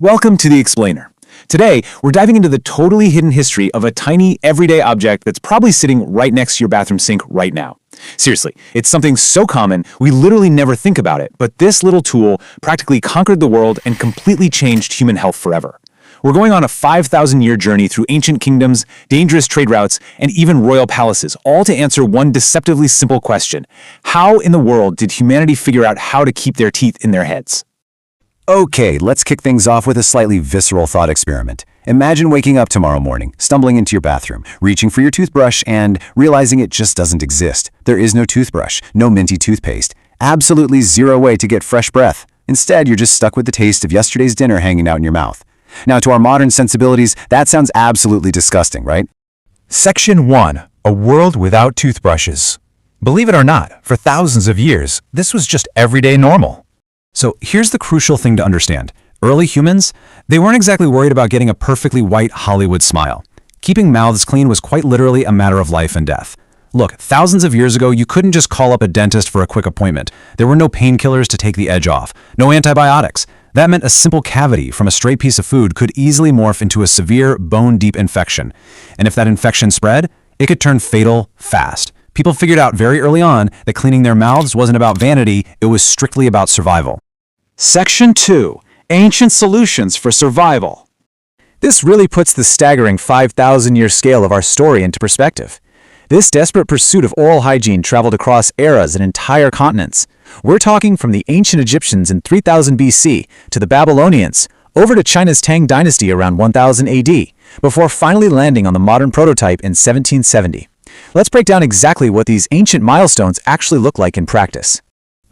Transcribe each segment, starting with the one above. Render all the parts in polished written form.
Welcome to The Explainer. Today, we're diving into the totally hidden history of a tiny, everyday object that's probably sitting right next to your bathroom sink right now. Seriously, it's something so common, we literally never think about it, but this little tool practically conquered the world and completely changed human health forever. We're going on a 5,000-year journey through ancient kingdoms, dangerous trade routes, and even royal palaces, all to answer one deceptively simple question. How in the world did humanity figure out how to keep their teeth in their heads? Okay, let's kick things off with a slightly visceral thought experiment. Imagine waking up tomorrow morning, stumbling into your bathroom, reaching for your toothbrush, and realizing it just doesn't exist. There is no toothbrush, no minty toothpaste, absolutely zero way to get fresh breath. Instead, you're just stuck with the taste of yesterday's dinner hanging out in your mouth. Now, to our modern sensibilities, that sounds absolutely disgusting, right? Section 1. A world without toothbrushes. Believe it or not, for thousands of years, this was just everyday normal. So here's the crucial thing to understand. Early humans, they weren't exactly worried about getting a perfectly white Hollywood smile. Keeping mouths clean was quite literally a matter of life and death. Look, thousands of years ago, you couldn't just call up a dentist for a quick appointment. There were no painkillers to take the edge off, no antibiotics. That meant a simple cavity from a stray piece of food could easily morph into a severe, bone-deep infection. And if that infection spread, it could turn fatal fast. People figured out very early on that cleaning their mouths wasn't about vanity, it was strictly about survival. Section 2. Ancient Solutions for Survival. This really puts the staggering 5,000-year scale of our story into perspective. This desperate pursuit of oral hygiene traveled across eras and entire continents. We're talking from the ancient Egyptians in 3000 BC to the Babylonians, over to China's Tang Dynasty around 1000 AD, before finally landing on the modern prototype in 1770. Let's break down exactly what these ancient milestones actually look like in practice.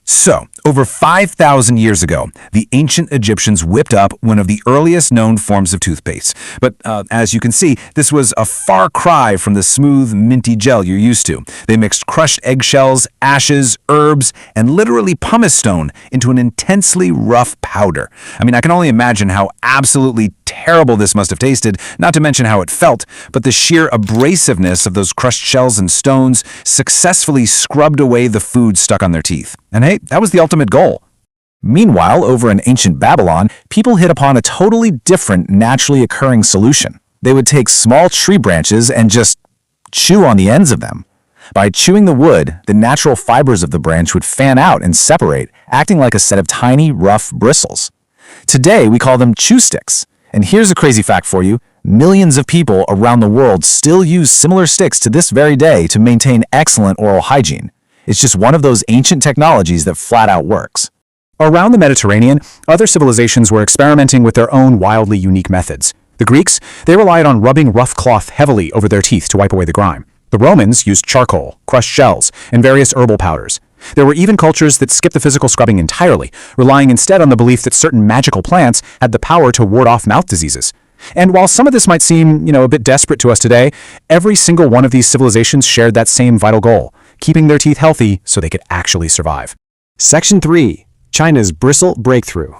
So, over 5,000 years ago, the ancient Egyptians whipped up one of the earliest known forms of toothpaste. But as you can see, this was a far cry from the smooth, minty gel you're used to. They mixed crushed eggshells, ashes, herbs, and literally pumice stone into an intensely rough powder. I mean, I can only imagine how absolutely terrible this must have tasted, not to mention how it felt, but the sheer abrasiveness of those crushed shells and stones successfully scrubbed away the food stuck on their teeth. And hey, that was the ultimate goal. Meanwhile, over in ancient Babylon, people hit upon a totally different, naturally occurring solution. They would take small tree branches and just chew on the ends of them. By chewing the wood, the natural fibers of the branch would fan out and separate, acting like a set of tiny, rough bristles. Today, we call them chew sticks. And here's a crazy fact for you. Millions of people around the world still use similar sticks to this very day to maintain excellent oral hygiene. It's just one of those ancient technologies that flat out works. Around the Mediterranean, other civilizations were experimenting with their own wildly unique methods. The Greeks, they relied on rubbing rough cloth heavily over their teeth to wipe away the grime. The Romans used charcoal, crushed shells, and various herbal powders. There were even cultures that skipped the physical scrubbing entirely, relying instead on the belief that certain magical plants had the power to ward off mouth diseases. And while some of this might seem, a bit desperate to us today, every single one of these civilizations shared that same vital goal, keeping their teeth healthy so they could actually survive. Section 3. China's Bristle Breakthrough.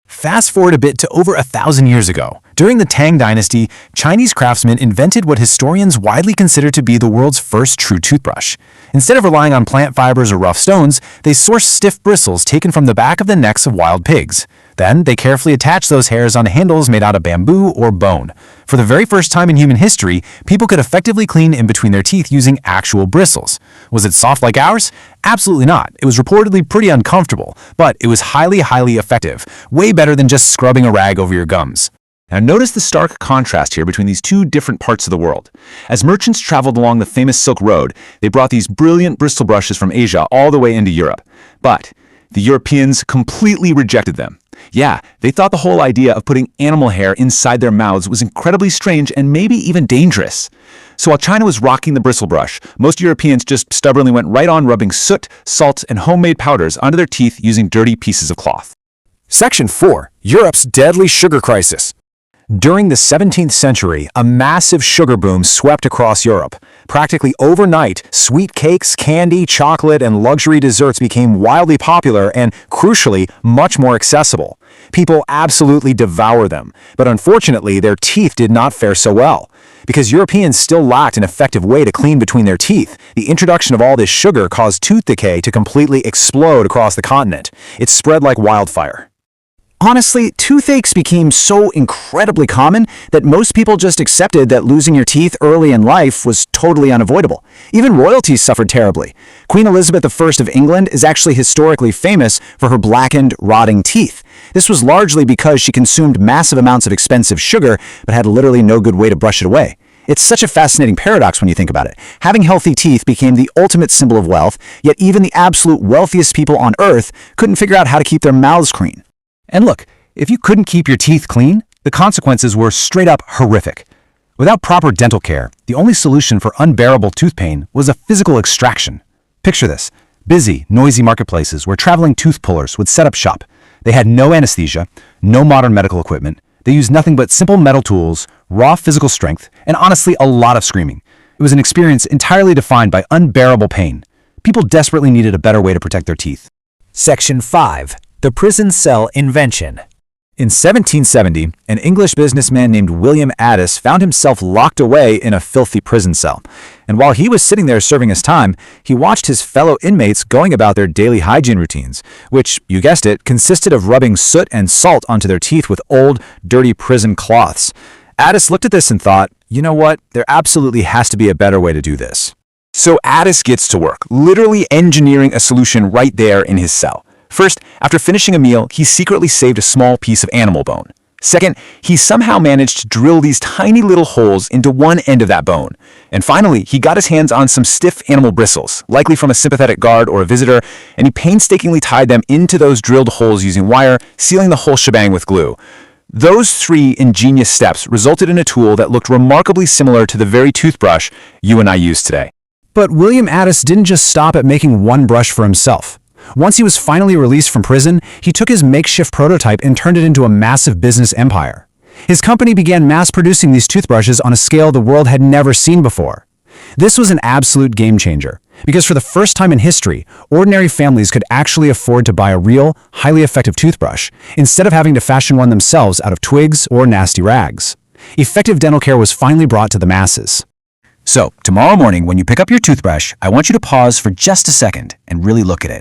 Fast forward a bit to over 1,000 years ago. During the Tang Dynasty, Chinese craftsmen invented what historians widely consider to be the world's first true toothbrush. Instead of relying on plant fibers or rough stones, they sourced stiff bristles taken from the back of the necks of wild pigs. Then, they carefully attached those hairs on handles made out of bamboo or bone. For the very first time in human history, people could effectively clean in between their teeth using actual bristles. Was it soft like ours? Absolutely not. It was reportedly pretty uncomfortable, but it was highly effective, way better than just scrubbing a rag over your gums. Now notice the stark contrast here between these two different parts of the world. As merchants traveled along the famous Silk Road, they brought these brilliant bristle brushes from Asia all the way into Europe. But the Europeans completely rejected them. Yeah, they thought the whole idea of putting animal hair inside their mouths was incredibly strange and maybe even dangerous. So while China was rocking the bristle brush, most Europeans just stubbornly went right on rubbing soot, salt, and homemade powders onto their teeth using dirty pieces of cloth. Section 4. Europe's Deadly Sugar Crisis. During the 17th century, a massive sugar boom swept across Europe. Practically overnight, sweet cakes, candy, chocolate, and luxury desserts became wildly popular and, crucially, much more accessible. People absolutely devour them, but unfortunately, their teeth did not fare so well. Because Europeans still lacked an effective way to clean between their teeth, the introduction of all this sugar caused tooth decay to completely explode across the continent. It spread like wildfire. Honestly, toothaches became so incredibly common that most people just accepted that losing your teeth early in life was totally unavoidable. Even royalty suffered terribly. Queen Elizabeth I of England is actually historically famous for her blackened, rotting teeth. This was largely because she consumed massive amounts of expensive sugar but had literally no good way to brush it away. It's such a fascinating paradox when you think about it. Having healthy teeth became the ultimate symbol of wealth, yet even the absolute wealthiest people on Earth couldn't figure out how to keep their mouths clean. And look, if you couldn't keep your teeth clean, the consequences were straight up horrific. Without proper dental care, the only solution for unbearable tooth pain was a physical extraction. Picture this: busy, noisy marketplaces where traveling tooth pullers would set up shop. They had no anesthesia, no modern medical equipment. They used nothing but simple metal tools, raw physical strength, and honestly, a lot of screaming. It was an experience entirely defined by unbearable pain. People desperately needed a better way to protect their teeth. Section 5. The Prison Cell Invention. In 1770, an English businessman named William Addis found himself locked away in a filthy prison cell. And while he was sitting there serving his time, he watched his fellow inmates going about their daily hygiene routines, which, you guessed it, consisted of rubbing soot and salt onto their teeth with old, dirty prison cloths. Addis looked at this and thought, you know what, there absolutely has to be a better way to do this. So Addis gets to work, literally engineering a solution right there in his cell. First, after finishing a meal, he secretly saved a small piece of animal bone. Second, he somehow managed to drill these tiny little holes into one end of that bone. And finally, he got his hands on some stiff animal bristles, likely from a sympathetic guard or a visitor, and he painstakingly tied them into those drilled holes using wire, sealing the whole shebang with glue. Those 3 ingenious steps resulted in a tool that looked remarkably similar to the very toothbrush you and I use today. But William Addis didn't just stop at making one brush for himself. Once he was finally released from prison, he took his makeshift prototype and turned it into a massive business empire. His company began mass-producing these toothbrushes on a scale the world had never seen before. This was an absolute game changer, because for the first time in history, ordinary families could actually afford to buy a real, highly effective toothbrush, instead of having to fashion one themselves out of twigs or nasty rags. Effective dental care was finally brought to the masses. So, tomorrow morning when you pick up your toothbrush, I want you to pause for just a second and really look at it.